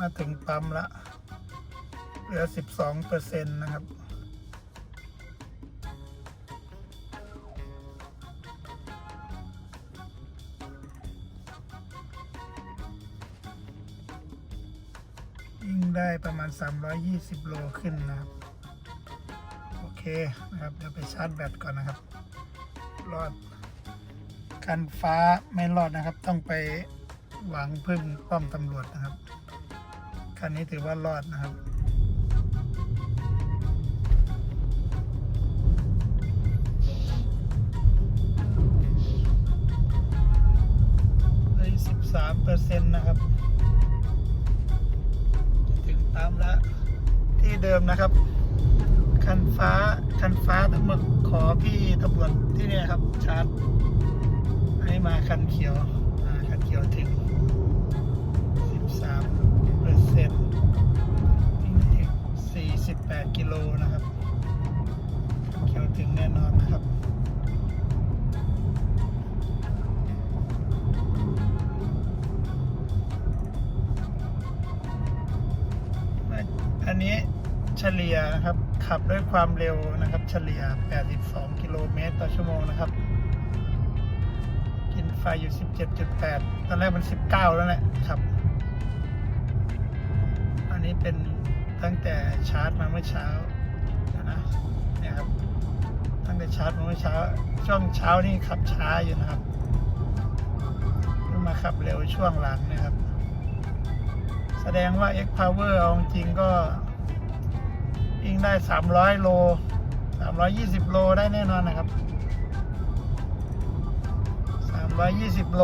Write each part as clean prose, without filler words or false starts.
มาถึงปั๊มละเหลือ 12% นะครับยิ่งได้ประมาณ320 โลขึ้นนะครับโอเคนะครับเดี๋ยวไปชาร์จแบตก่อนนะครับรอดคันฟ้าไม่รอดนะครับต้องไปหวังพึ่งป้อมตำรวจนะครับคันนี้ถือว่ารอดนะครับเลย13%นะครับจะถึงปั๊มแล้วที่เดิมนะครับคันฟ้าต้องมาขอพี่ตำรวจที่นี่ครับชาร์จให้มาคันเขียวถึง 13%ถึง48 กิโลนะครับคันเขียวถึงแน่นอนนะครับอันนี้เฉลี่ยนะครับขับด้วยความเร็วนะครับเฉลี่ย82 กิโลเมตรต่อชั่วโมงนะครับกินไฟอยู่ 17.8 ตอนแรกมัน19แล้วแหละครับอันนี้เป็นตั้งแต่ชาร์จมาเมื่อเช้านะเนี่ยครับตั้งแต่ชาร์จมาเมื่อเช้าช่วงเช้านี่ขับช้าอยู่นะครับเพิ่งมาขับเร็วช่วงหลังนะครับแสดงว่า X Power เอาจริงก็วิ่งได้300 โล320 โลได้แน่นอนนะครับ320 โล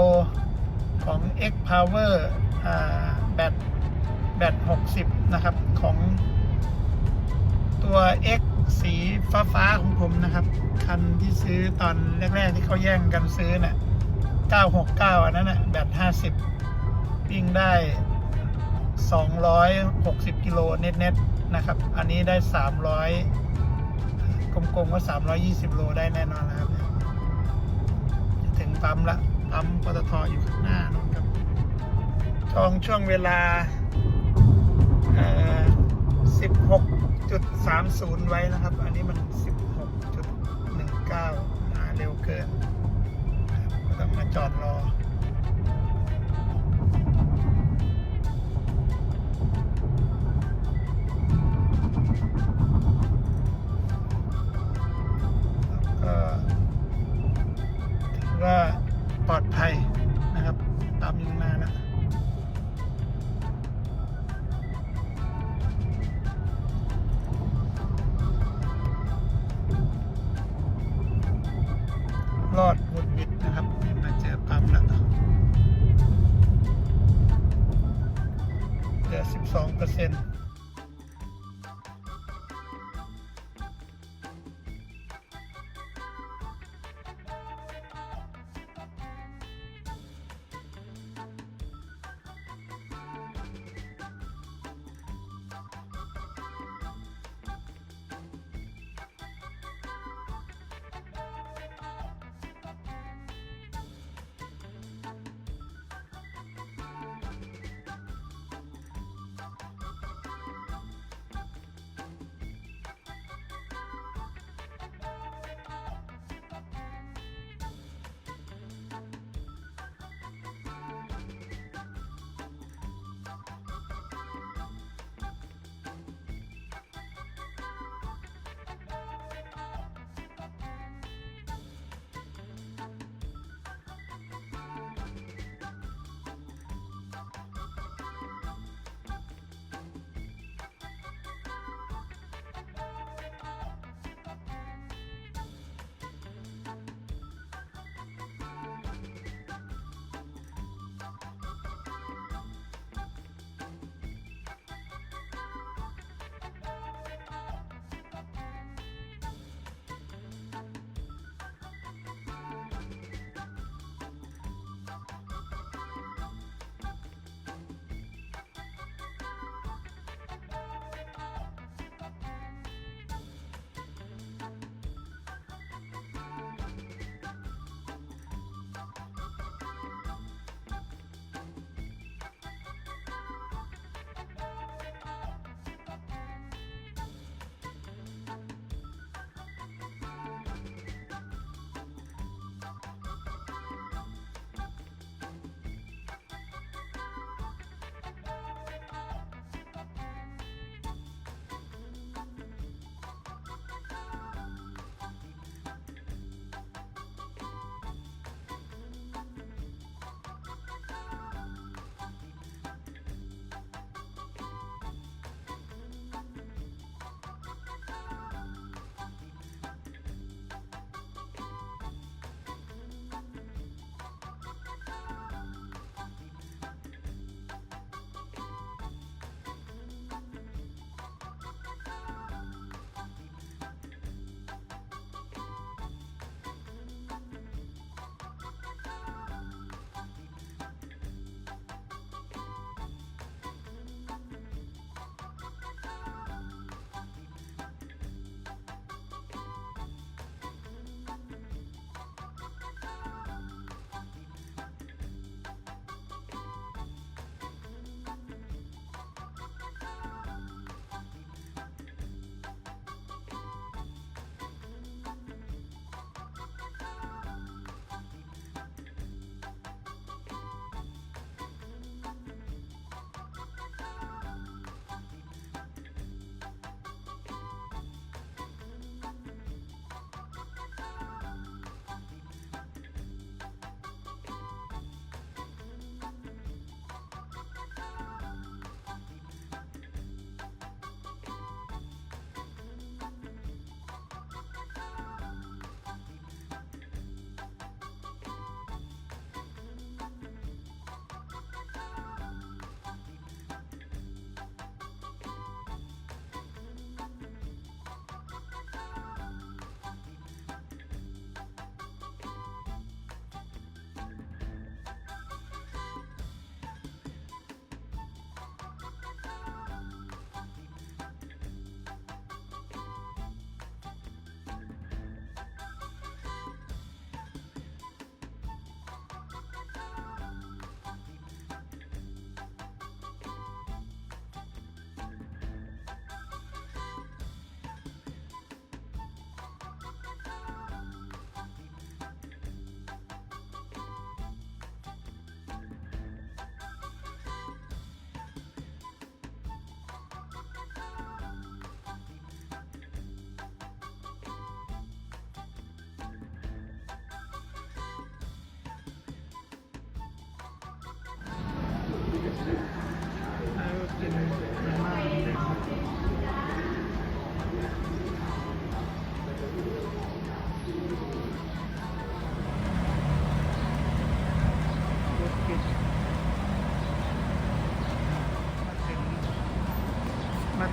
ของ X Power แบต60นะครับของตัว X สีฟ้าของผมนะครับคันที่ซื้อตอนแรกๆที่เขาแย่งกันซื้อน่ะ969อันนั้นน่ะแบต50วิ่งได้260 กิโลเน็ตนะครับอันนี้ได้300กลมๆก็320 โลได้แน่นอนนะครับจะถึงปั๊มละปั๊มปตทอยู่ข้างหน้านู่นครับจองช่วงเวลา16.30 ไว้นะครับอันนี้มัน 16.19 มาเร็วเกินก็ต้องมาจอดรอว่าปลอดภัยนะครับตามอยู่นานนะรอดหวุดหวิดนะครับมาเจอปั๊มแล้วเหลือ 12%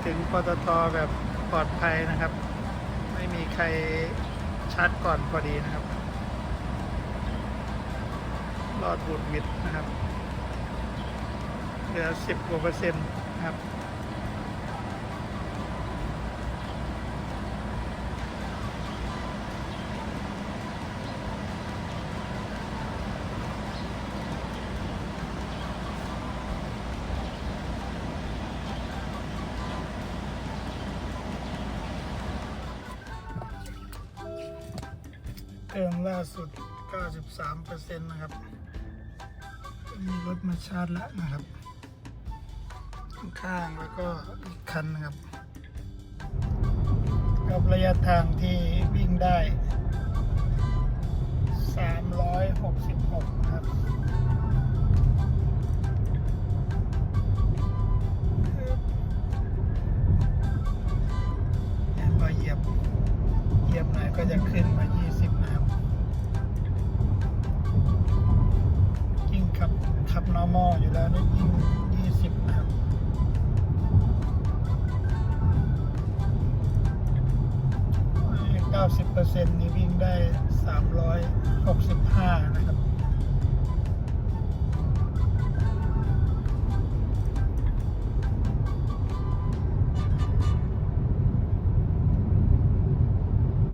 ถึงปตทแบบปลอดภัยนะครับ ไม่มีใครชาร์จก่อนพอดีนะครับ รอดบุดหวิดนะครับเหลือ10 กว่า% นะครับ เติมล่าสุด 93% นะครับ มีรถมาชาร์จแล้วนะครับ ข้างๆแล้วก็อีกคันนะครับ กับระยะทางที่วิ่งได้ 366 นะครับพอเหยียบหน่อยก็จะขึ้นมา 20 นะครับยิ่งขับ normal อยู่แล้วนี่ยิ่ง 20 นะครับ 90% นี่วิ่งได้ 365 นะครับ